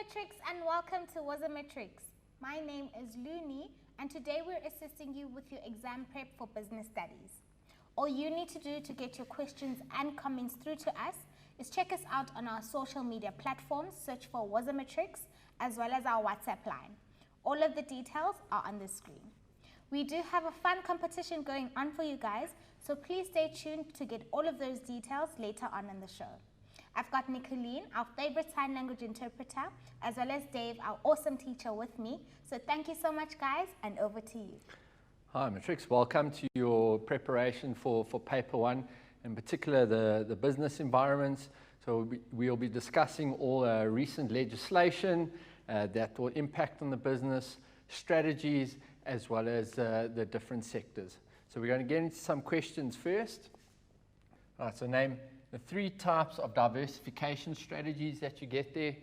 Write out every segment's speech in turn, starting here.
Matrix and welcome to Matrix. My name is Luni and today we're assisting you with your exam prep for business studies. All you need to do to get your questions and comments through to us is check us out on our social media platforms, search for Matrix as well as our WhatsApp line. All of the details are on the screen. We do have a fun competition going on for you guys, so please stay tuned to get all of those details later on in the show. I've got Nicolene, our favorite sign language interpreter, as well as Dave, our awesome teacher, with me. So thank you so much, guys, and over to you. Hi, Matrix. Welcome to your preparation for paper one, in particular the business environments. So we'll be discussing all recent legislation that will impact on the business, strategies, as well as the different sectors. So we're going to get into some questions first. All right, so name the 3 types of diversification strategies that you get there.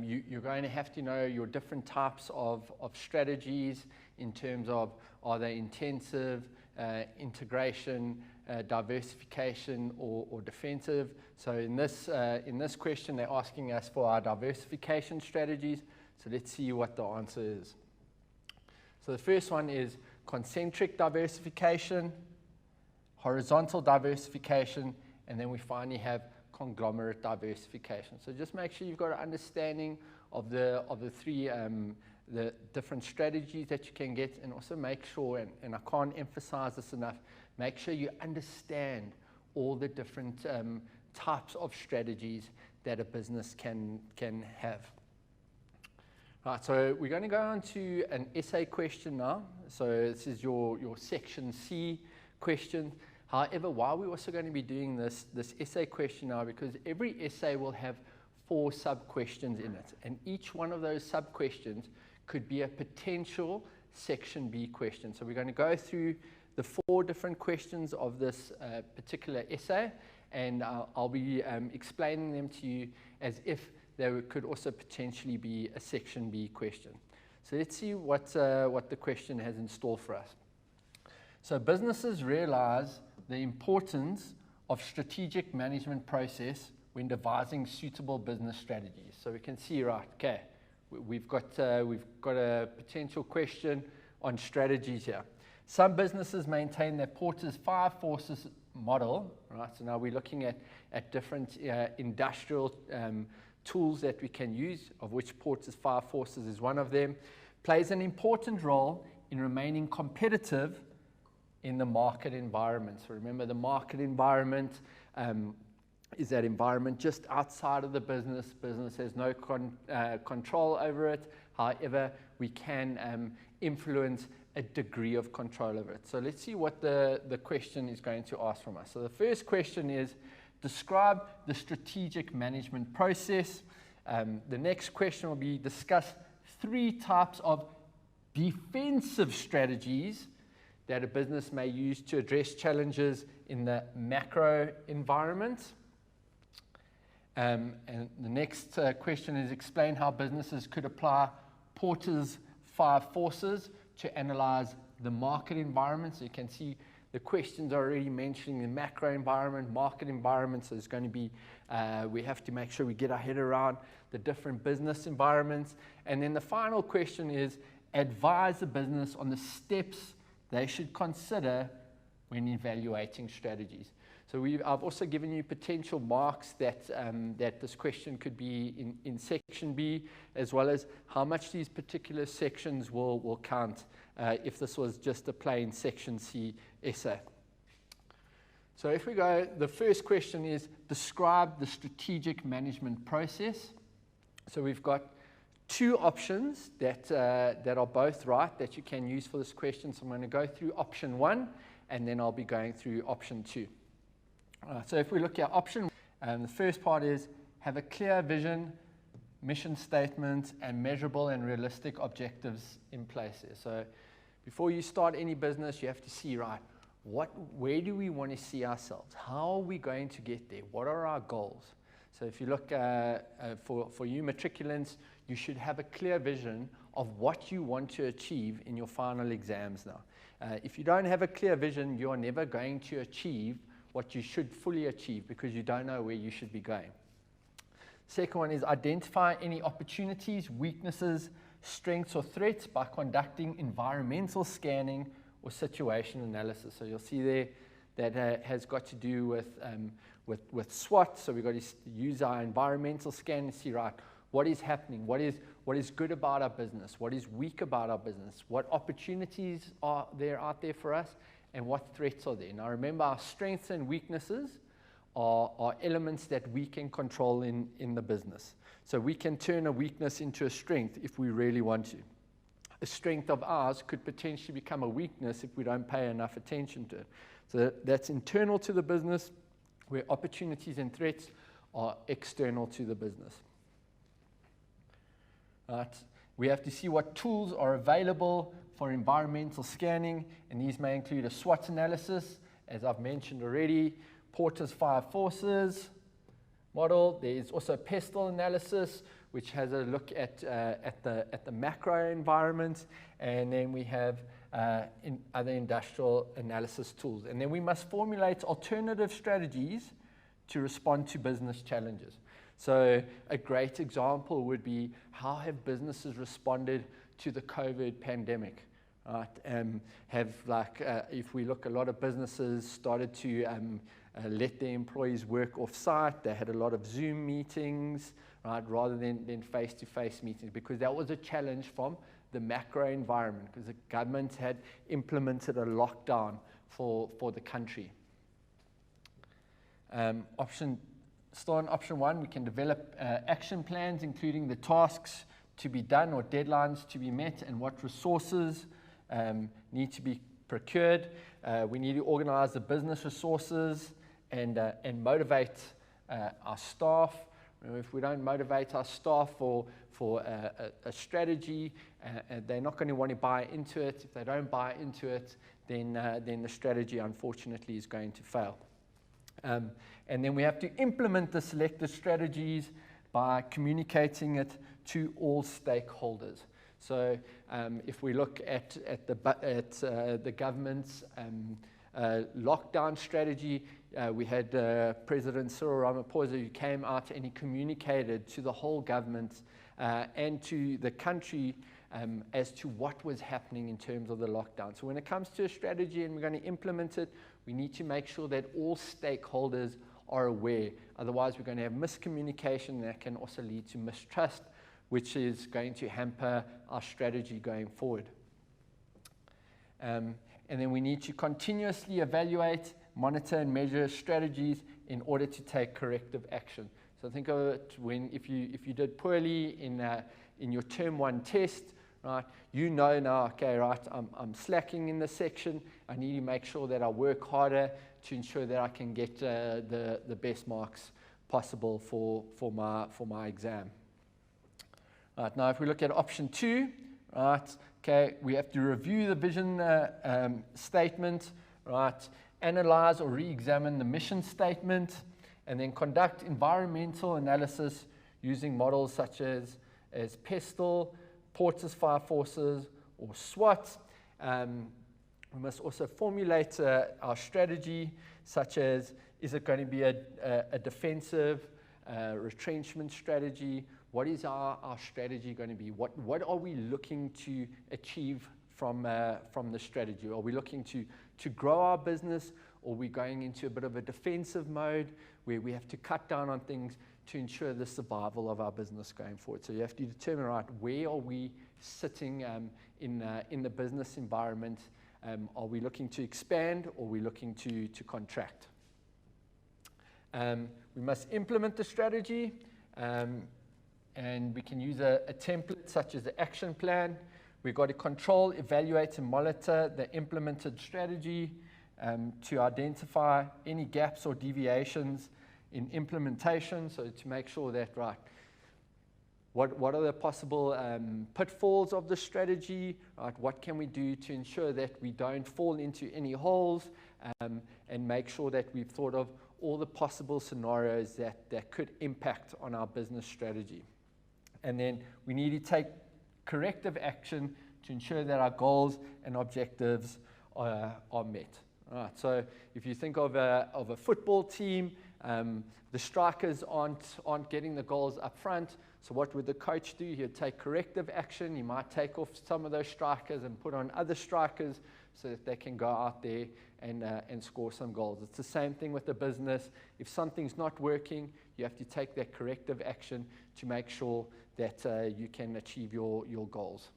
You're going to have to know your different types of strategies in terms of, are they intensive, integration, diversification, or defensive. So in this question, they're asking us for our diversification strategies. So let's see what the answer is. So the first one is concentric diversification, horizontal diversification, and then we finally have conglomerate diversification. So just make sure you've got an understanding of the 3 the different strategies that you can get, and also make sure, and I can't emphasize this enough, make sure you understand all the different types of strategies that a business can have. Right, so we're going to go on to an essay question now. So this is your section C question. However, why we're also going to be doing this essay question now, because every essay will have 4 sub-questions in it, and each one of those sub-questions could be a potential section B question. So we're going to go through the 4 different questions of this particular essay, and I'll be explaining them to you as if there could also potentially be a section B question. So let's see what the question has in store for us. So businesses realize the importance of strategic management process when devising suitable business strategies. So we can see, right, okay, we've got a potential question on strategies here. Some businesses maintain their Porter's 5 forces model, right? So now we're looking at different industrial tools that we can use, of which Porter's 5 forces is one of them, plays an important role in remaining competitive in the market environment. So remember, the market environment is that environment just outside of the business. Business has no control over it. However, we can influence a degree of control over it. So let's see what the question is going to ask from us. So the first question is, describe the strategic management process. The next question will be, discuss 3 types of defensive strategies that a business may use to address challenges in the macro environment. And the next question is, explain how businesses could apply Porter's 5 forces to analyze the market environment. So you can see the questions are already mentioning the macro environment, market environment. So it's going to be, we have to make sure we get our head around the different business environments. And then the final question is, advise the business on the steps they should consider when evaluating strategies. So I've also given you potential marks that this question could be in section B, as well as how much these particular sections will count if this was just a plain section C essay. So if we go, the first question is, describe the strategic management process. So we've got 2 options that are both right that you can use for this question. So I'm going to go through option 1, and then I'll be going through option 2. So if we look at option 1, the first part is, have a clear vision, mission statement, and measurable and realistic objectives in place here. So before you start any business, you have to see, right, where do we want to see ourselves? How are we going to get there? What are our goals? So if you look for you matriculants, you should have a clear vision of what you want to achieve in your final exams now. If you don't have a clear vision, you're never going to achieve what you should fully achieve, because you don't know where you should be going. Second one is identify any opportunities, weaknesses, strengths or threats by conducting environmental scanning or situation analysis. So you'll see there that has got to do with SWOT. So we've got to use our environmental scan and see, right, what is happening, what is good about our business, what is weak about our business, what opportunities are there out there for us, and what threats are there. Now remember, our strengths and weaknesses are elements that we can control in the business. So we can turn a weakness into a strength if we really want to. A strength of ours could potentially become a weakness if we don't pay enough attention to it. So that's internal to the business, where opportunities and threats are external to the business. Right. We have to see what tools are available for environmental scanning, and these may include a SWOT analysis, as I've mentioned already, Porter's 5 forces model. There's also PESTEL analysis, which has a look at the macro environment, and then we have in other industrial analysis tools. And then we must formulate alternative strategies to respond to business challenges. So a great example would be, how have businesses responded to the COVID pandemic? Right? If we look, a lot of businesses started to let their employees work off-site. They had a lot of Zoom meetings, right, rather than face-to-face meetings, because that was a challenge from the macro environment, because the government had implemented a lockdown for the country. Still on option 1, we can develop action plans, including the tasks to be done or deadlines to be met, and what resources need to be procured. We need to organize the business resources and motivate our staff. If we don't motivate our staff for a strategy, they're not going to want to buy into it. If they don't buy into it, then the strategy, unfortunately, is going to fail. And then we have to implement the selected strategies by communicating it to all stakeholders. So if we look at the government's lockdown strategy, we had President Cyril Ramaphosa, who came out and he communicated to the whole government and to the country as to what was happening in terms of the lockdown. So when it comes to a strategy and we're going to implement it, we need to make sure that all stakeholders are aware. Otherwise, we're going to have miscommunication that can also lead to mistrust, which is going to hamper our strategy going forward. And then we need to continuously evaluate, monitor, and measure strategies in order to take corrective action. So think of it if you did poorly in your term 1 test, right? You know now, okay, right, I'm slacking in this section. I need to make sure that I work harder to ensure that I can get the best marks possible for my exam. Right, now if we look at option 2, right, okay, we have to review the vision statement, right, analyze or re-examine the mission statement, and then conduct environmental analysis using models such as PESTEL, Porter's 5 forces, or SWOT. We must also formulate our strategy, such as, is it going to be a defensive retrenchment strategy? What is our strategy going to be? What are we looking to achieve from the strategy? Are we looking to grow our business, or are we going into a bit of a defensive mode where we have to cut down on things to ensure the survival of our business going forward? So you have to determine, right, where are we sitting in the business environment? Are we looking to expand, or are we looking to contract? We must implement the strategy, and we can use a template such as the action plan. We've got to control, evaluate, and monitor the implemented strategy to identify any gaps or deviations in implementation, so to make sure that, right, what are the possible pitfalls of the strategy, right? What can we do to ensure that we don't fall into any holes, and make sure that we've thought of all the possible scenarios that could impact on our business strategy. And then we need to take corrective action to ensure that our goals and objectives are met. All right, so if you think of a football team, The strikers aren't getting the goals up front. So what would the coach do? He'd take corrective action. He might take off some of those strikers and put on other strikers so that they can go out there and score some goals. It's the same thing with the business. If something's not working, you have to take that corrective action to make sure that you can achieve your goals.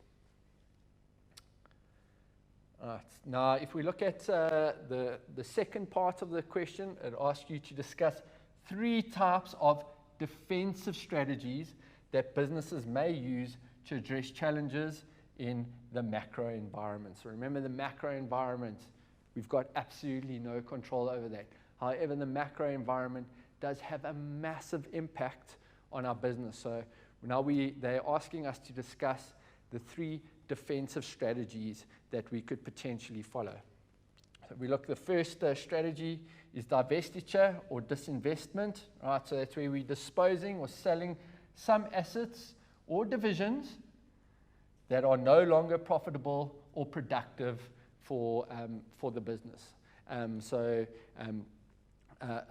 All right. Now, if we look at the second part of the question, it asks you to discuss 3 types of defensive strategies that businesses may use to address challenges in the macro environment. So remember, the macro environment, we've got absolutely no control over that. However, the macro environment does have a massive impact on our business. So now they're asking us to discuss the 3 defensive strategies that we could potentially follow. So we look, the first strategy is divestiture or disinvestment. Right, so that's where we're disposing or selling some assets or divisions that are no longer profitable or productive for the business. A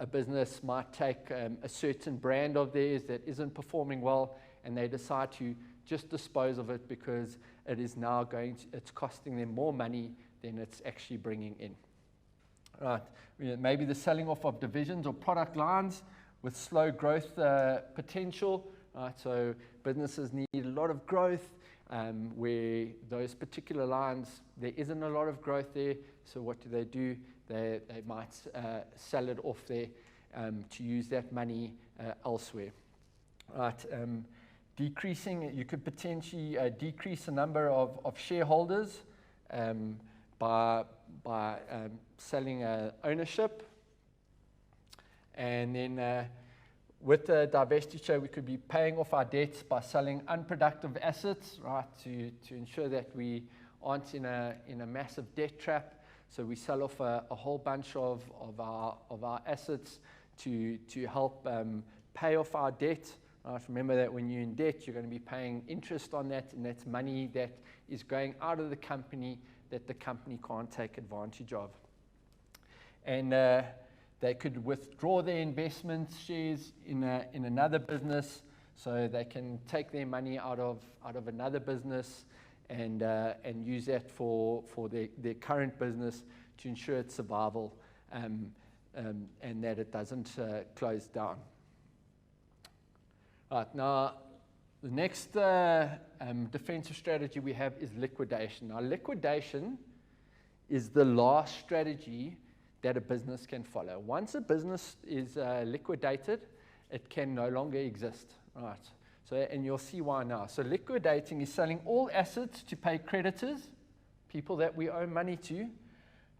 business might take a certain brand of theirs that isn't performing well, and they decide to just dispose of it because it is now it's costing them more money than it's actually bringing in. Right. Maybe the selling off of divisions or product lines with slow growth potential. Right. So businesses need a lot of growth where those particular lines, there isn't a lot of growth there. So what do? They might sell it off there to use that money elsewhere. Right. You could potentially decrease the number of shareholders by selling ownership. And then with the divestiture, we could be paying off our debts by selling unproductive assets, right, to ensure that we aren't in a massive debt trap. So we sell off a whole bunch of our assets to help pay off our debt. Remember that when you're in debt, you're going to be paying interest on that, and that's money that is going out of the company that the company can't take advantage of. And they could withdraw their investment shares in another business, so they can take their money out of another business and use that for their current business to ensure its survival and that it doesn't close down. Right, now, the next defensive strategy we have is liquidation. Now, liquidation is the last strategy that a business can follow. Once a business is liquidated, it can no longer exist. Right. So, and you'll see why now. So liquidating is selling all assets to pay creditors, people that we owe money to,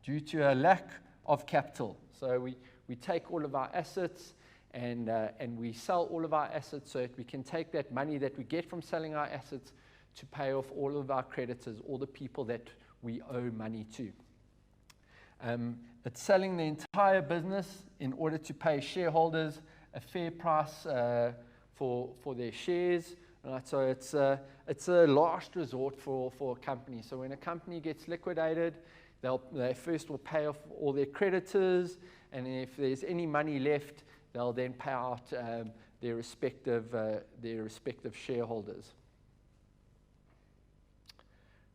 due to a lack of capital. So we take all of our assets and we sell all of our assets so that we can take that money that we get from selling our assets to pay off all of our creditors, all the people that we owe money to. It's selling the entire business in order to pay shareholders a fair price for their shares. Right? So it's a last resort for a company. So when a company gets liquidated, they first will pay off all their creditors, and if there's any money left, they'll then pay out their respective shareholders.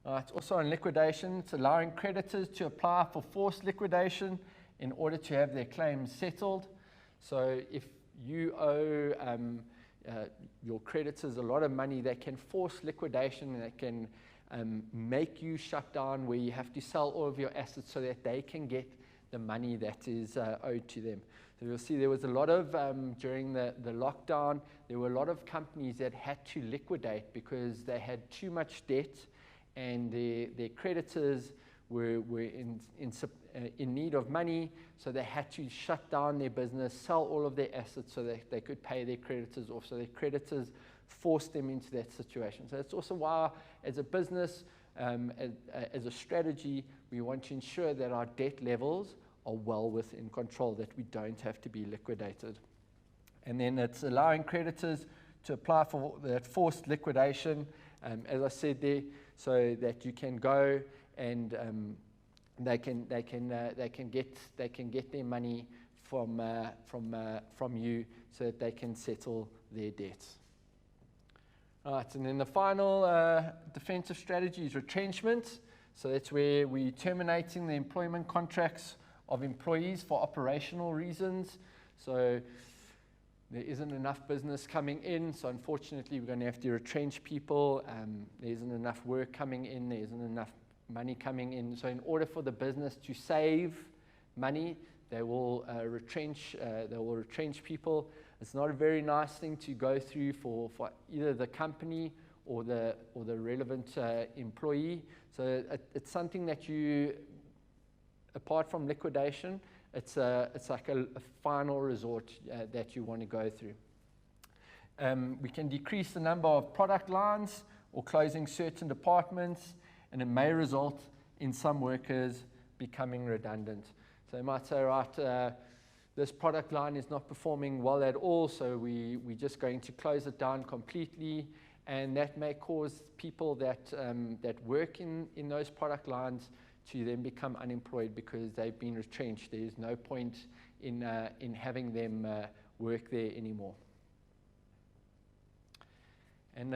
Right. Also on liquidation, it's allowing creditors to apply for forced liquidation in order to have their claims settled. So if you owe your creditors a lot of money, they can force liquidation, and they can make you shut down, where you have to sell all of your assets so that they can get the money that is owed to them. So you'll see there was a lot of, during the lockdown, there were a lot of companies that had to liquidate because they had too much debt, and their creditors were in need of money, so they had to shut down their business, sell all of their assets so that they could pay their creditors off. So their creditors forced them into that situation. So that's also why, as a business, as a strategy, we want to ensure that our debt levels are well within control, that we don't have to be liquidated. And then it's allowing creditors to apply for that forced liquidation, as I said there, so that you can go and they can get their money from you so that they can settle their debts. All right, and then the final defensive strategy is retrenchment. So that's where we're terminating the employment contracts of employees for operational reasons. So there isn't enough business coming in, so unfortunately we're going to have to retrench people. There isn't enough work coming in, there isn't enough money coming in. So in order for the business to save money, they will retrench people. It's not a very nice thing to go through for either the company or the relevant employee. So it's something that you, apart from liquidation, it's like a final resort that you want to go through. We can decrease the number of product lines or closing certain departments, and it may result in some workers becoming redundant. So you might say, right, this product line is not performing well at all, so we're just going to close it down completely, and that may cause people that work in those product lines to then become unemployed because they've been retrenched. There's no point in having them work there anymore. And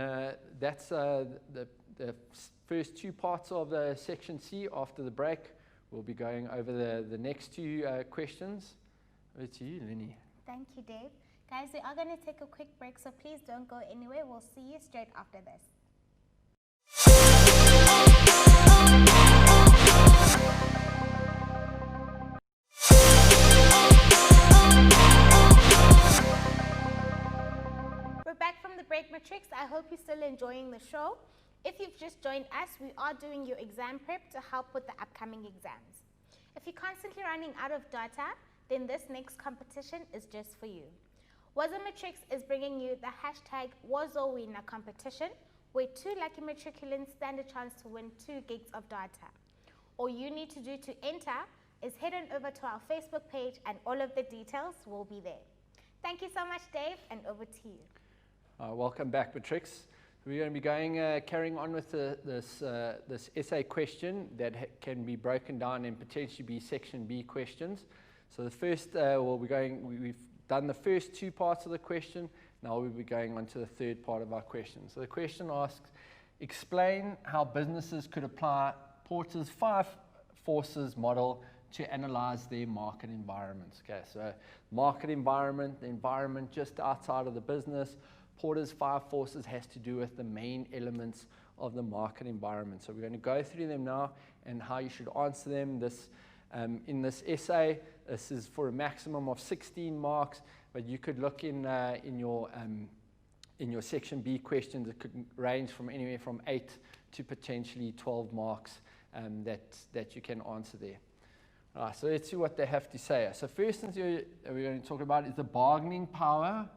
that's the first two parts of the section C. After the break, we'll be going over the next two questions. Over to you, Lini. Thank you, Dave. Guys, we are going to take a quick break, so please don't go anywhere. We'll see you straight after this. We're back from the break, Matrix. I hope you're still enjoying the show. If you've just joined us, we are doing your exam prep to help with the upcoming exams. If you're constantly running out of data, then this next competition is just for you. Waza Matrix is bringing you the hashtag WazoWinner competition, where 2 lucky matriculants stand a chance to win 2 gigs of data. All you need to do to enter is head on over to our Facebook page, and all of the details will be there. Thank you so much, Dave, and over to you. Welcome back, Matrix. We're going to be carrying on with this essay question that can be broken down and potentially be section B questions. So the first, we've done the first 2 parts of the question. Now we'll be going on to the third part of our question. So the question asks, explain how businesses could apply Porter's 5 forces model to analyze their market environments. Okay, so market environment, the environment just outside of the business. Porter's 5 forces has to do with the main elements of the market environment. So we're going to go through them now and how you should answer them. In this essay, this is for a maximum of 16 marks, but you could look in your section B questions. It could range from anywhere from 8 to potentially 12 marks that you can answer there. All right, so let's see what they have to say. So first thing we're going to talk about is the bargaining power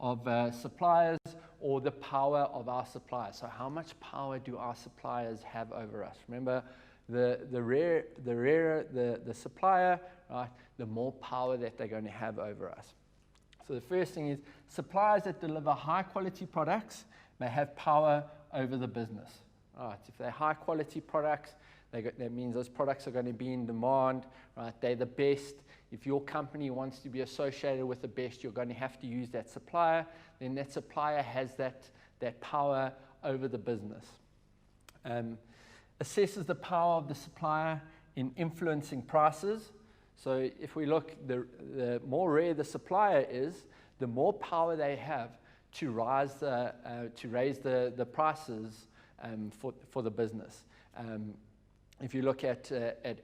of suppliers, or the power of our suppliers. So how much power do our suppliers have over us? Remember, the rarer the supplier, right, the more power that they're going to have over us. So the first thing is suppliers that deliver high quality products may have power over the business. Right, if they're high quality products, that means those products are going to be in demand, right? They're the best. If your company wants to be associated with the best, you're going to have to use that supplier. Then that supplier has that power over the business. Assesses the power of the supplier in influencing prices. So if we look, the more rare the supplier is, the more power they have to raise the prices for the business. If you look at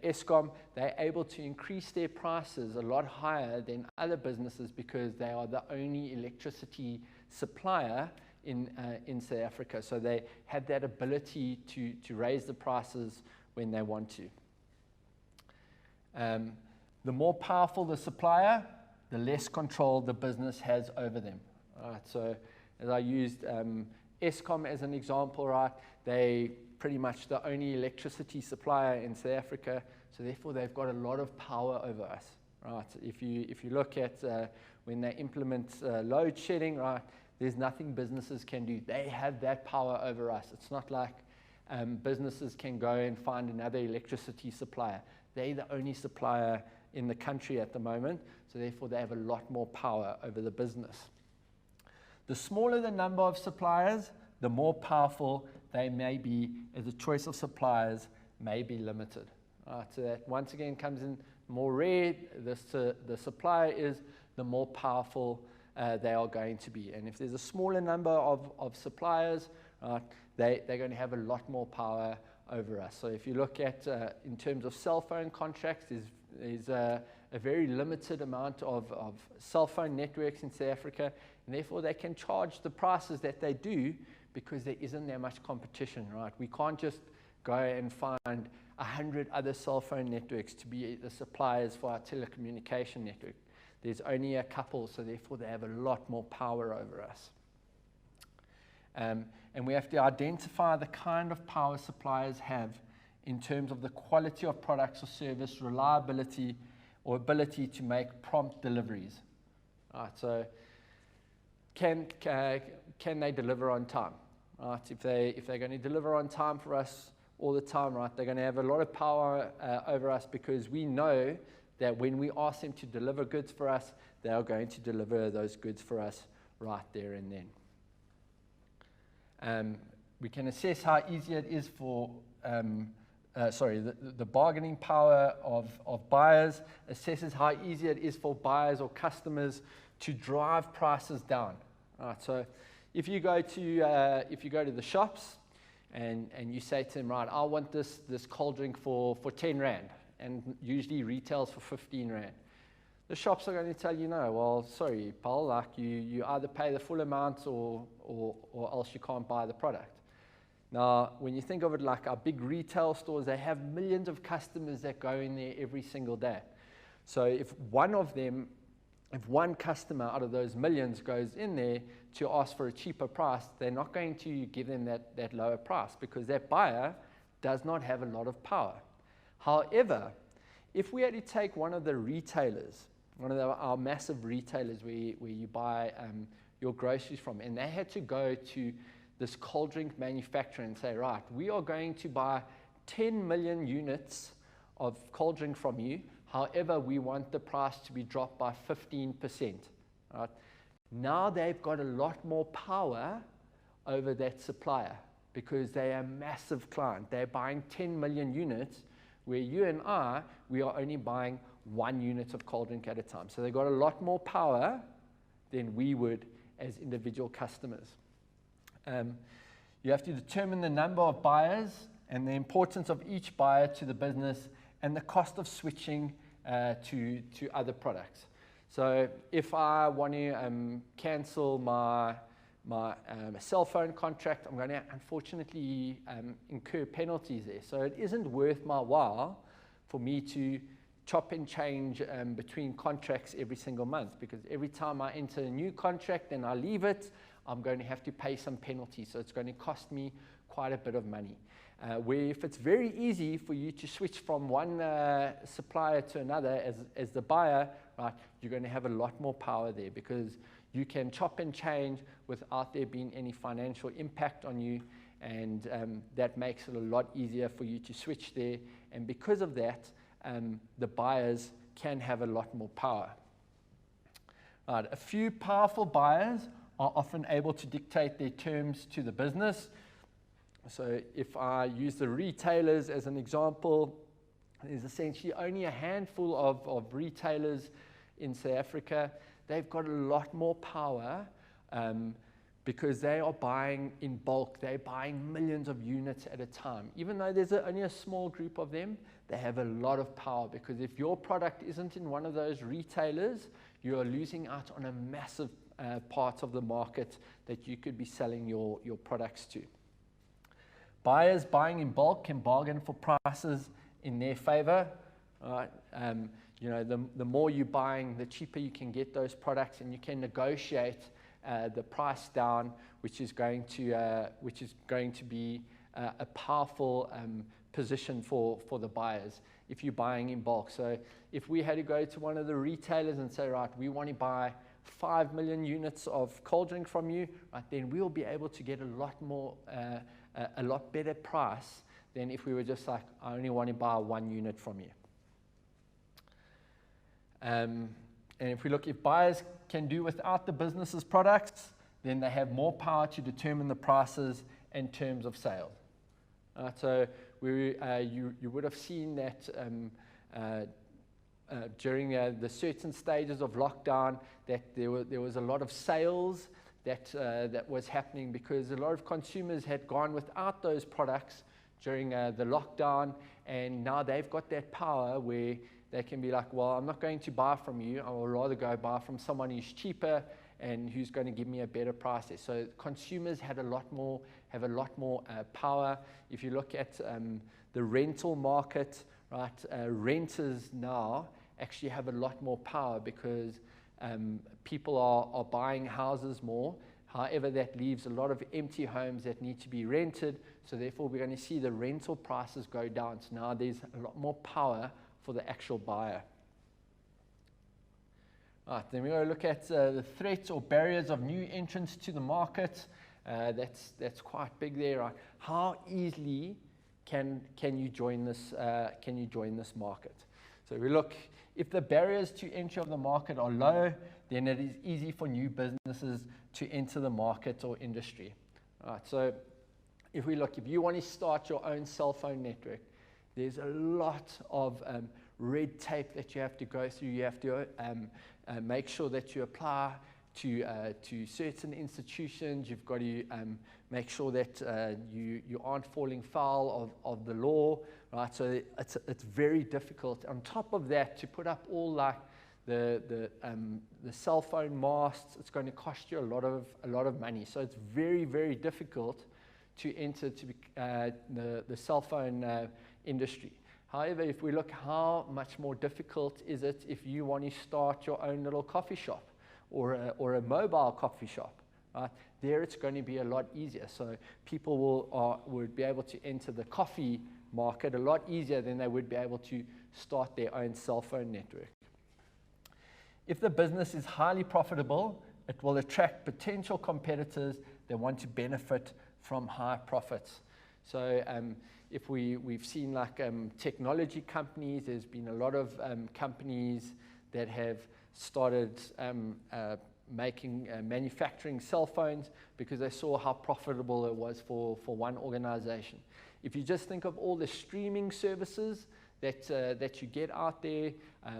Eskom, they're able to increase their prices a lot higher than other businesses because they are the only electricity supplier in South Africa. So they have that ability to raise the prices when they want to. The more powerful the supplier, the less control the business has over them. All right, so as I used Eskom as an example, right, they pretty much the only electricity supplier in South Africa, so therefore they've got a lot of power over us, right? If you look at when they implement load shedding, right, there's nothing businesses can do. They have that power over us. It's not like businesses can go and find another electricity supplier. They're the only supplier in the country at the moment, so therefore they have a lot more power over the business. The smaller the number of suppliers, the more powerful they may be, as the choice of suppliers may be limited. So that once again comes in more rare the supplier is, the more powerful they are going to be. And if there's a smaller number of suppliers, they're going to have a lot more power over us. So if you look at, in terms of cell phone contracts, there's a very limited amount of cell phone networks in South Africa, and therefore they can charge the prices that they do because there isn't that much competition, right? We can't just go and find 100 other cell phone networks to be the suppliers for our telecommunication network. There's only a couple, so therefore they have a lot more power over us. And we have to identify the kind of power suppliers have in terms of the quality of products or service, reliability, or ability to make prompt deliveries. Right, so can they deliver on time? Right, if they're going to deliver on time for us all the time, right, they're going to have a lot of power over us, because we know that when we ask them to deliver goods for us, they are going to deliver those goods for us right there and then. We can assess how easy it is for, the bargaining power of buyers assesses how easy it is for buyers or customers to drive prices down. Right, so if you go to the shops and you say to them, right, I want this cold drink for 10 Rand, and usually retails for 15 Rand. The shops are going to tell you, no, well, sorry, pal, like you either pay the full amount or else you can't buy the product. Now, when you think of it like our big retail stores, they have millions of customers that go in there every single day. So if one customer out of those millions goes in there to ask for a cheaper price, they're not going to give them that lower price, because that buyer does not have a lot of power. However, if we had to take one of the retailers, our massive retailers where you buy your groceries from, and they had to go to this cold drink manufacturer and say, right, we are going to buy 10 million units of cold drink from you. However, we want the price to be dropped by 15%. Right? Now they've got a lot more power over that supplier, because they're a massive client. They're buying 10 million units, where you and we are only buying 1 unit of cold drink at a time. So they've got a lot more power than we would as individual customers. You have to determine the number of buyers and the importance of each buyer to the business, and the cost of switching to other products. So if I want to cancel my cell phone contract, I'm going to unfortunately incur penalties there. So it isn't worth my while for me to chop and change between contracts every single month, because every time I enter a new contract and I leave it, I'm going to have to pay some penalties. So it's going to cost me quite a bit of money. Where if it's very easy for you to switch from one supplier to another as the buyer, right, you're going to have a lot more power there, because you can chop and change without there being any financial impact on you, and that makes it a lot easier for you to switch there. And because of that, the buyers can have a lot more power. Right, a few powerful buyers are often able to dictate their terms to the business. So if I use the retailers as an example, there's essentially only a handful of retailers in South Africa. They've got a lot more power because they are buying in bulk. They're buying millions of units at a time. Even though there's only a small group of them, they have a lot of power, because if your product isn't in one of those retailers, you are losing out on a massive part of the market that you could be selling your products to. Buyers buying in bulk can bargain for prices in their favor. The more you're buying, the cheaper you can get those products, and you can negotiate the price down, which is going to be a powerful position for the buyers if you're buying in bulk. So if we had to go to one of the retailers and say, right, we want to buy 5 million units of cold drink from you, right, then we'll be able to get a lot better price than if we were just like, I only want to buy 1 unit from you. And if we look, if buyers can do without the business's products, then they have more power to determine the prices and terms of sale. So you would have seen that during the certain stages of lockdown, that there was a lot of sales that was happening because a lot of consumers had gone without those products during the lockdown, and now they've got that power where they can be like, well, I'm not going to buy from you. I will rather go buy from someone who's cheaper and who's going to give me a better price. So consumers have a lot more power. If you look at the rental market, right, renters now actually have a lot more power because people are buying houses more. However, that leaves a lot of empty homes that need to be rented. So therefore, we're going to see the rental prices go down. So now there's a lot more power for the actual buyer. Right, then we're going to look at the threats or barriers of new entrants to the market. That's quite big there. Right? How easily can you join this market? So we look, if the barriers to entry of the market are low, then it is easy for new businesses to enter the market or industry. Right, so if we look, if you want to start your own cell phone network, there's a lot of red tape that you have to go through. You have to make sure that you apply to certain institutions. You've got to make sure that you aren't falling foul of the law, right? So it's very difficult. On top of that, to put up all like the cell phone masts, it's going to cost you a lot of money. So it's very, very difficult to enter the cell phone industry. However, if we look, how much more difficult is it if you want to start your own little coffee shop or a mobile coffee shop? Right? There it's going to be a lot easier. So people would be able to enter the coffee market a lot easier than they would be able to start their own cell phone network. If the business is highly profitable, it will attract potential competitors that want to benefit from high profits. So if we've seen like technology companies, there's been a lot of companies that have started manufacturing cell phones because they saw how profitable it was for one organization. If you just think of all the streaming services that you get out there,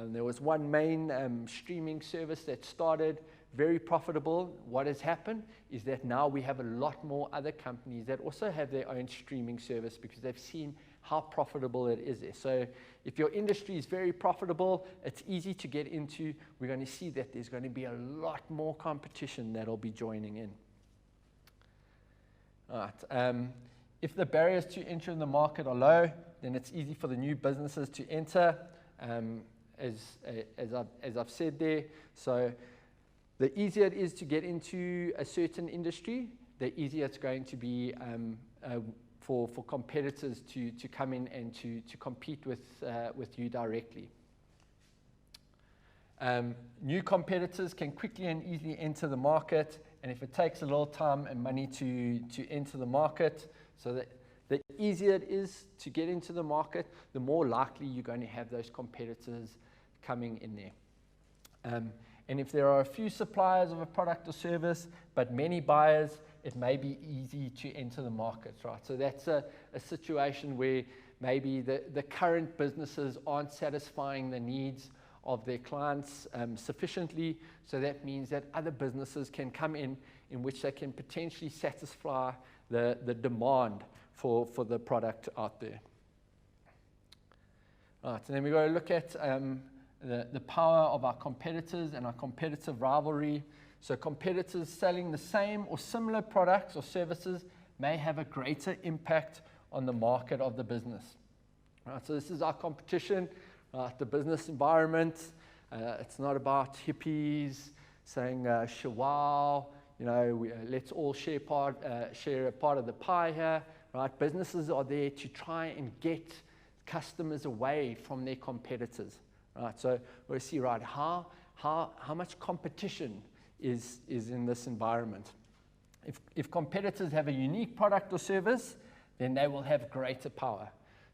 there was one main streaming service that started very profitable. What has happened is that now we have a lot more other companies that also have their own streaming service because they've seen how profitable it is there. So if your industry is very profitable, it's easy to get into. We're going to see that there's going to be a lot more competition that'll be joining in. All right. If the barriers to enter in the market are low, then it's easy for the new businesses to enter, as I've said there. So the easier it is to get into a certain industry, the easier it's going to be for competitors to come in and to compete with you directly. New competitors can quickly and easily enter the market, and if it takes a little time and money to enter the market, so that the easier it is to get into the market, the more likely you're going to have those competitors coming in there. And if there are a few suppliers of a product or service, but many buyers, it may be easy to enter the market, right? So that's a situation where maybe the current businesses aren't satisfying the needs of their clients sufficiently. So that means that other businesses can come in which they can potentially satisfy the demand for the product out there. All right, and then we're going to look at the power of our competitors and our competitive rivalry. So competitors selling the same or similar products or services may have a greater impact on the market of the business. Right, so this is our competition, the business environment. It's not about hippies saying shawao, let's all share a part of the pie here. Right? Businesses are there to try and get customers away from their competitors. Right? So we'll see, right, how much competition is in this environment. If competitors have a unique product or service, then they will have greater power.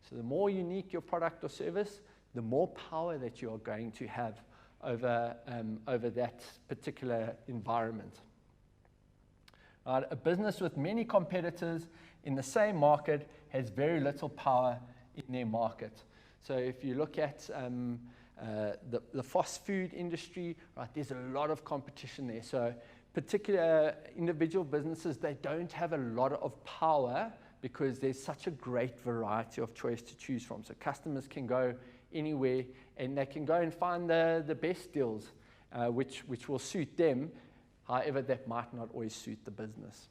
So the more unique your product or service, the more power that you are going to have over that particular environment. A business with many competitors in the same market has very little power in their market. So if you look at the fast food industry, right, there's a lot of competition there. So particular individual businesses, they don't have a lot of power because there's such a great variety of choice to choose from. So customers can go anywhere and they can go and find the best deals, which will suit them. However, that might not always suit the business.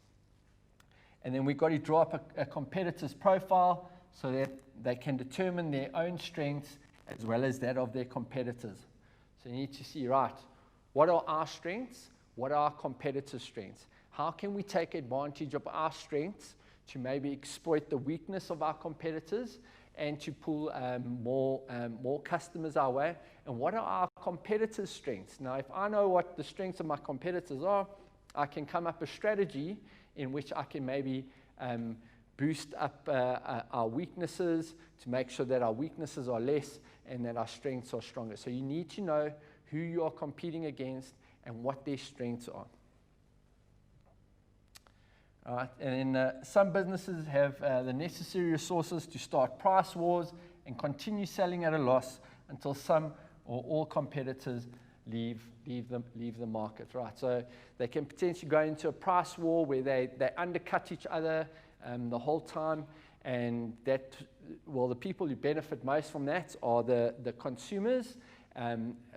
And then we've got to draw up a competitor's profile so that they can determine their own strengths as well as that of their competitors. So you need to see, right, what are our strengths? What are our competitors' strengths? How can we take advantage of our strengths to maybe exploit the weakness of our competitors and to pull more customers our way? And what are our competitors' strengths? Now, if I know what the strengths of my competitors are, I can come up with a strategy in which I can maybe boost up our weaknesses to make sure that our weaknesses are less and that our strengths are stronger. So you need to know who you are competing against and what their strengths are. All right. And then some businesses have the necessary resources to start price wars and continue selling at a loss until some or all competitors leave the market, right? So they can potentially go into a price war where they undercut each other the whole time, and that, well, the people who benefit most from that are the consumers.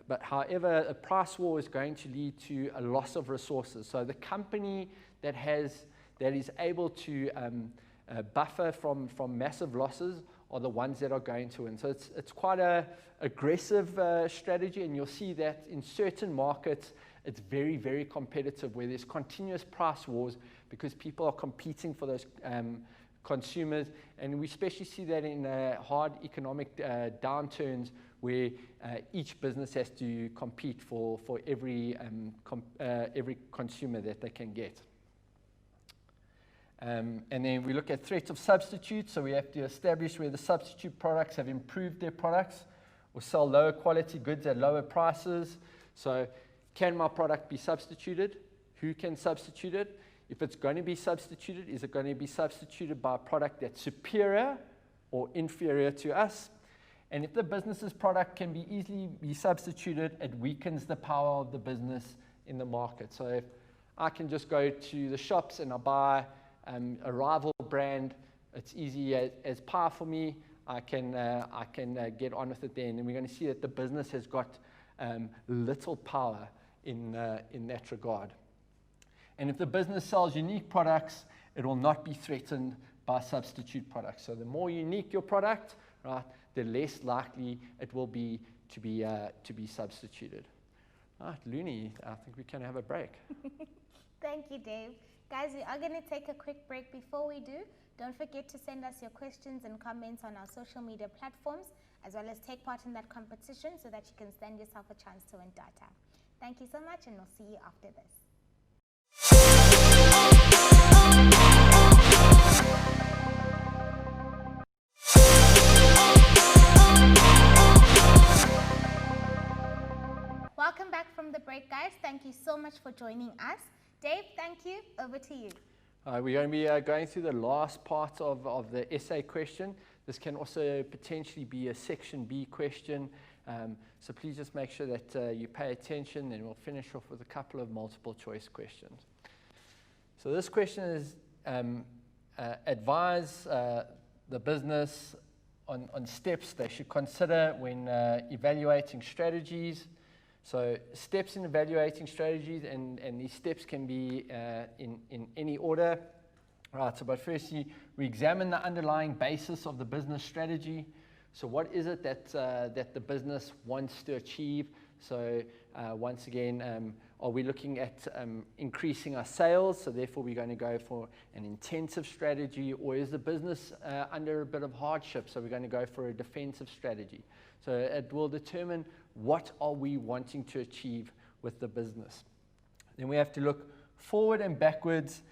But however, a price war is going to lead to a loss of resources. So the company that is able to buffer from massive losses are the ones that are going to win. So it's quite a aggressive strategy, and you'll see that in certain markets it's very, very competitive where there's continuous price wars because people are competing for those consumers, and we especially see that in hard economic downturns where each business has to compete for every consumer that they can get. And then we look at threats of substitute. So we have to establish where the substitute products have improved their products or sell lower quality goods at lower prices. So can my product be substituted? Who can substitute it? If it's going to be substituted, is it going to be substituted by a product that's superior or inferior to us? And if the business's product can be easily be substituted, it weakens the power of the business in the market. So if I can just go to the shops and I buy a rival brand, it's easy as pie for me. I can get on with it then, and we're going to see that the business has got little power in that regard. And if the business sells unique products, it will not be threatened by substitute products. So the more unique your product, right, the less likely it will be to be substituted. All right, Looney, I think we can have a break. Thank you, Dave. Guys, we are going to take a quick break. Before we do, don't forget to send us your questions and comments on our social media platforms, as well as take part in that competition so that you can stand yourself a chance to win data. Thank you so much, and we'll see you after this. Welcome back from the break, guys. Thank you so much for joining us. Dave, thank you. Over to you. We're going to be going through the last part of the essay question. This can also potentially be a section B question. So please just make sure that you pay attention, and we'll finish off with a couple of multiple choice questions. So this question is advise the business on steps they should consider when evaluating strategies. So steps in evaluating strategies, and these steps can be in any order. Right, so but firstly, we examine the underlying basis of the business strategy. So what is it that the business wants to achieve? So once again, are we looking at increasing our sales? So therefore we're going to go for an intensive strategy, or is the business under a bit of hardship? So we're going to go for a defensive strategy. So it will determine what are we wanting to achieve with the business. Then we have to look forward and backwards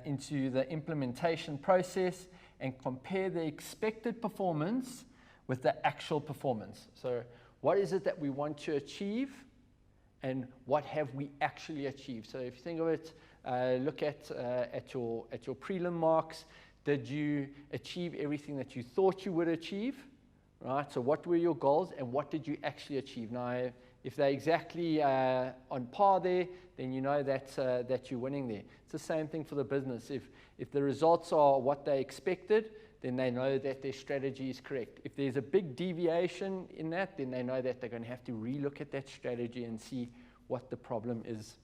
into the implementation process and compare the expected performance with the actual performance. So what is it that we want to achieve and what have we actually achieved. So if you think of it, look at your prelim marks. Did you achieve everything that you thought you would achieve? Right, so what were your goals and what did you actually achieve? Now, if they're exactly on par there, then you know that you're winning there. It's the same thing for the business. If the results are what they expected, then they know that their strategy is correct. If there's a big deviation in that, then they know that they're going to have to relook at that strategy and see what the problem is.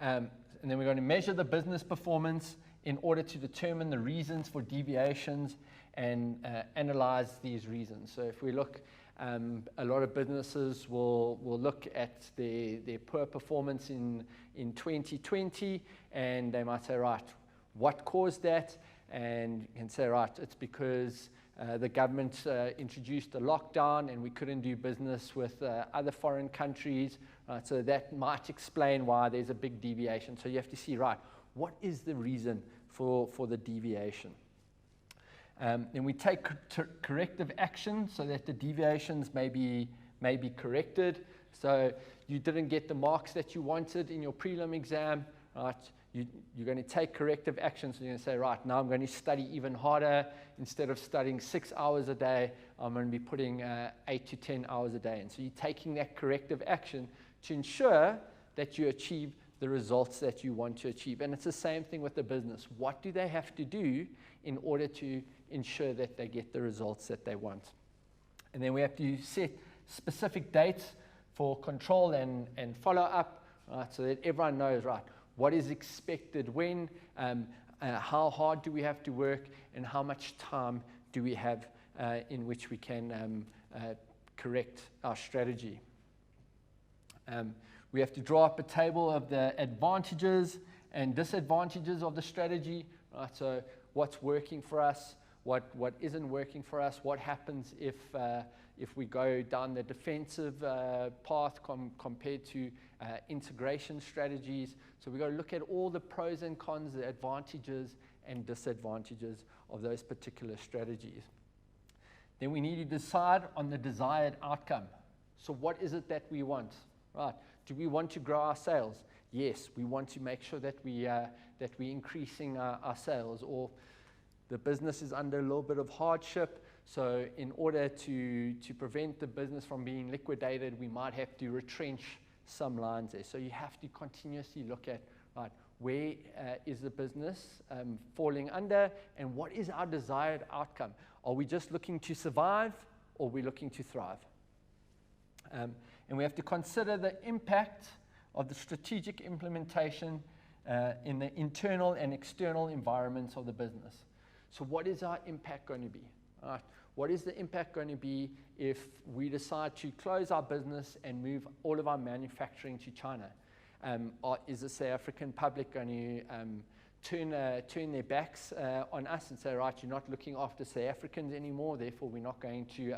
And then we're going to measure the business performance in order to determine the reasons for deviations and analyze these reasons. So if we look, a lot of businesses will look at their poor performance in 2020, and they might say, right, what caused that? And you can say, right, it's because the government introduced a lockdown and we couldn't do business with other foreign countries. Right? So that might explain why there's a big deviation. So you have to see, right, what is the reason for the deviation? Then we take corrective action so that the deviations may be corrected. So you didn't get the marks that you wanted in your prelim exam, right? You're going to take corrective action. So you're going to say, right, now I'm going to study even harder. Instead of studying 6 hours a day, I'm going to be putting 8 to 10 hours a day. And so you're taking that corrective action to ensure that you achieve the results that you want to achieve. And it's the same thing with the business. What do they have to do in order to ensure that they get the results that they want? And then we have to set specific dates for control and follow up, right, so that everyone knows, right, what is expected when, how hard do we have to work, and how much time do we have in which we can correct our strategy. We have to draw up a table of the advantages and disadvantages of the strategy, right? So what's working for us, what isn't working for us, what happens if we go down the defensive path compared to integration strategies. So we've got to look at all the pros and cons, the advantages and disadvantages of those particular strategies. Then we need to decide on the desired outcome. So what is it that we want? Right. Do we want to grow our sales? Yes, we want to make sure that we're increasing our sales, or the business is under a little bit of hardship. So in order to prevent the business from being liquidated, we might have to retrench some lines there. So you have to continuously look at, right, where is the business falling under, and what is our desired outcome? Are we just looking to survive, or are we looking to thrive? And we have to consider the impact of the strategic implementation in the internal and external environments of the business. So what is our impact going to be? All right. What is the impact going to be if we decide to close our business and move all of our manufacturing to China? Is the South African public going to turn their backs on us and say, right, you're not looking after South Africans anymore, therefore we're not going to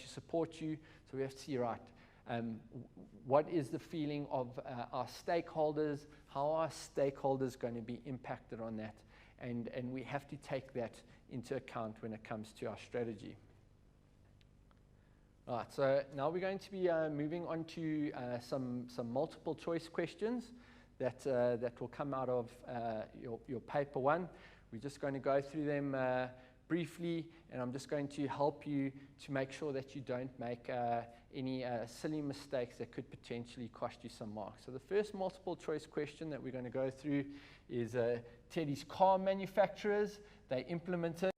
support you? So we have to see, right, what is the feeling of our stakeholders? How are stakeholders going to be impacted on that? And we have to take that into account when it comes to our strategy. All right, so now we're going to be moving on to some multiple choice questions that will come out of your paper one. We're just going to go through them briefly, and I'm just going to help you to make sure that you don't make any silly mistakes that could potentially cost you some marks. So the first multiple choice question that we're going to go through is Teddy's car manufacturers. They implemented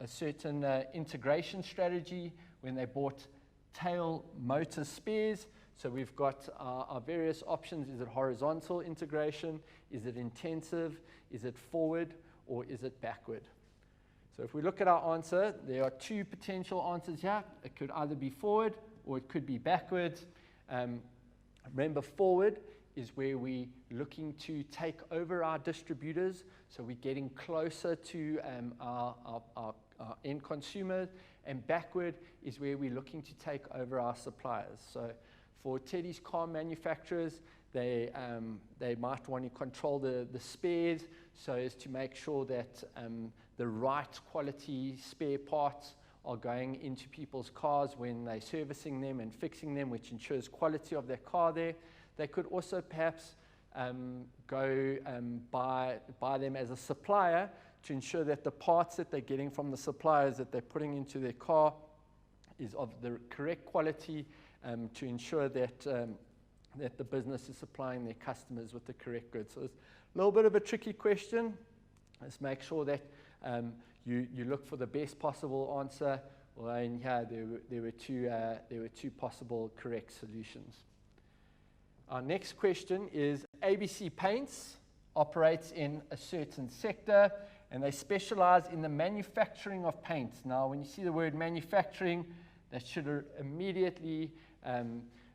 a certain integration strategy when they bought tail motor spares. So we've got our various options. Is it horizontal integration? Is it intensive? Is it forward? Or is it backward? So if we look at our answer, there are two potential answers here. It could either be forward or it could be backwards. Remember, forward is where we're looking to take over our distributors. So we're getting closer to our end consumer. And backward is where we're looking to take over our suppliers. So for Teddy's car manufacturers, they might want to control the spares so as to make sure that the right quality spare parts are going into people's cars when they're servicing them and fixing them, which ensures quality of their car there. They could also perhaps go buy them as a supplier to ensure that the parts that they're getting from the suppliers that they're putting into their car is of the correct quality, to ensure that that the business is supplying their customers with the correct goods. So it's a little bit of a tricky question. Let's make sure that you look for the best possible answer. Well, in here there were two possible correct solutions. Our next question is, ABC Paints operates in a certain sector and they specialize in the manufacturing of paints. Now, when you see the word manufacturing, that should immediately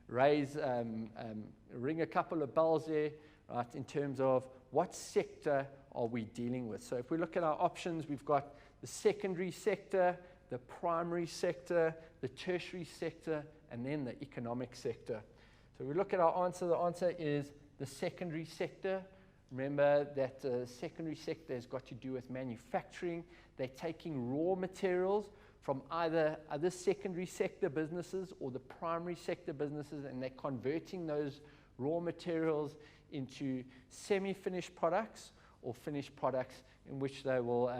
ring a couple of bells there, right, in terms of what sector are we dealing with. So if we look at our options, we've got the secondary sector, the primary sector, the tertiary sector, and then the economic sector. So we look at our answer. The answer is the secondary sector. Remember that the secondary sector has got to do with manufacturing. They're taking raw materials from either other secondary sector businesses or the primary sector businesses, and they're converting those raw materials into semi-finished products or finished products in which they will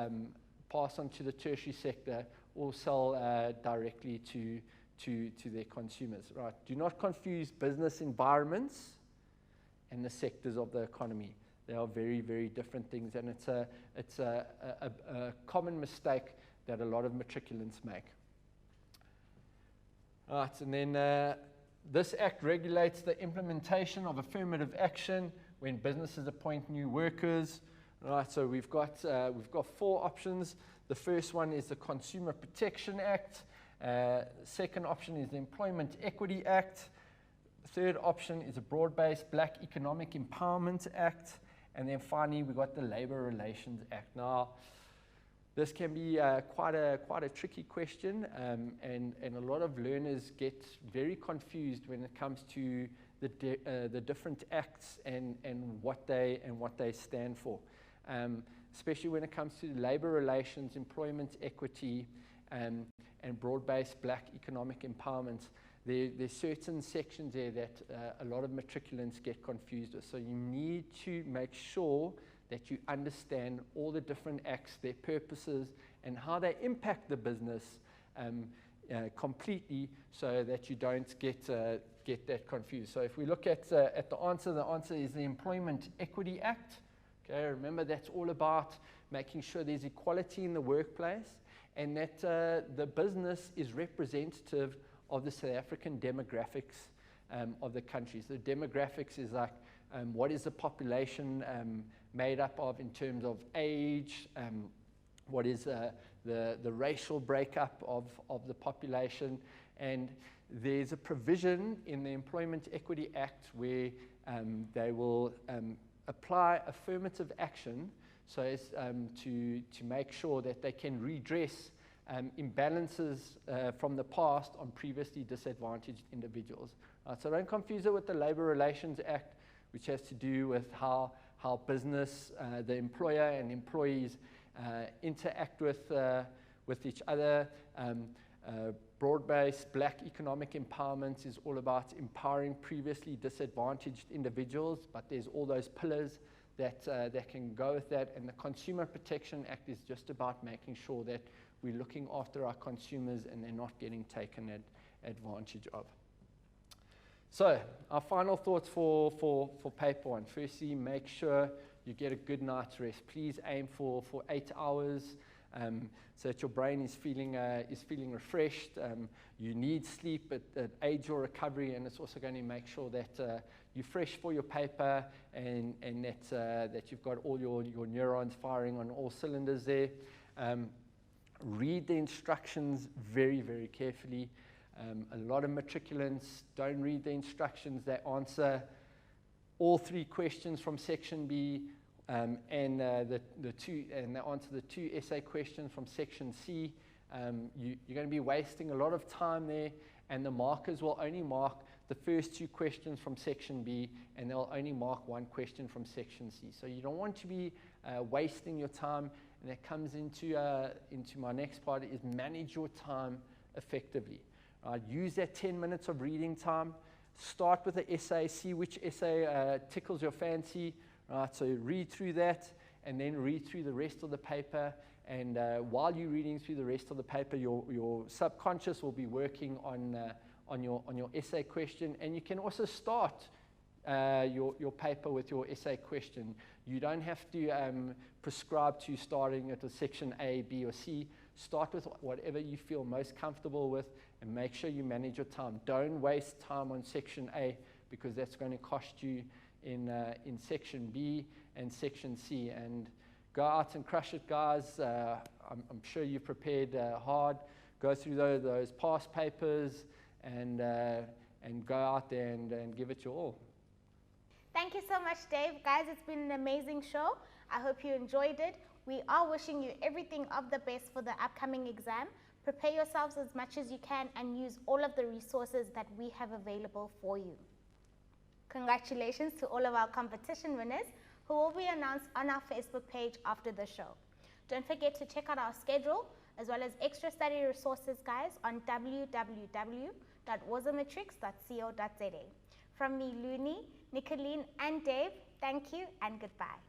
pass on to the tertiary sector or sell directly to their consumers. Right? Do not confuse business environments and the sectors of the economy. They are very, very different things, and it's a common mistake that a lot of matriculants make. All right, and then this act regulates the implementation of affirmative action when businesses appoint new workers. All right, so we've got 4 options. The first one is the Consumer Protection Act. Second option is the Employment Equity Act. Third option is the Broad-Based Black Economic Empowerment Act. And then finally, we've got the Labor Relations Act. Now, this can be quite a tricky question, and a lot of learners get very confused when it comes to the different acts and what they stand for. Especially when it comes to labor relations, employment equity, and broad-based black economic empowerment. There's certain sections there that a lot of matriculants get confused with. So you need to make sure that you understand all the different acts, their purposes, and how they impact the business completely, so that you don't get that confused. So if we look at the answer is the Employment Equity Act. Okay, remember that's all about making sure there's equality in the workplace and that the business is representative of the South African demographics of the country. So the demographics is like what is the population made up of in terms of age, what is the racial breakup of the population, and there's a provision in the Employment Equity Act where they will apply affirmative action so as to make sure that they can redress imbalances from the past on previously disadvantaged individuals. So don't confuse it with the Labor Relations Act, which has to do with how business, the employer and employees interact with each other. Broad-based black economic empowerment is all about empowering previously disadvantaged individuals, but there's all those pillars that can go with that. And the Consumer Protection Act is just about making sure that we're looking after our consumers and they're not getting taken advantage of. So our final thoughts for paper 1. Firstly, make sure you get a good night's rest. Please aim for 8 hours so that your brain is feeling refreshed. You need sleep. It aids your recovery, and it's also going to make sure that you're fresh for your paper and that you've got all your neurons firing on all cylinders there. Read the instructions very, very carefully. A lot of matriculants don't read the instructions. They answer all 3 questions from section B, and they answer the 2 essay questions from section C. You're going to be wasting a lot of time there, and the markers will only mark the first 2 questions from section B, and they'll only mark 1 question from section C. So you don't want to be wasting your time and that comes into my next part, is manage your time effectively. Use that 10 minutes of reading time. Start with the essay, see which essay tickles your fancy. So read through that, and then read through the rest of the paper. And while you're reading through the rest of the paper, your subconscious will be working on your essay question. And you can also start your paper with your essay question. You don't have to prescribe to starting at a section A, B, or C. Start with whatever you feel most comfortable with, and make sure you manage your time. Don't waste time on section A, because that's going to cost you in section B and section C. And go out and crush it, guys. I'm sure you've prepared hard. Go through those past papers and go out there and give it your all. Thank you so much, Dave. Guys, it's been an amazing show. I hope you enjoyed it. We are wishing you everything of the best for the upcoming exam. Prepare yourselves as much as you can and use all of the resources that we have available for you. Congratulations to all of our competition winners, who will be announced on our Facebook page after the show. Don't forget to check out our schedule as well as extra study resources, guys, on www.wausaumatrics.co.za. From me, Looney, Nicolene, and Dave, thank you and goodbye.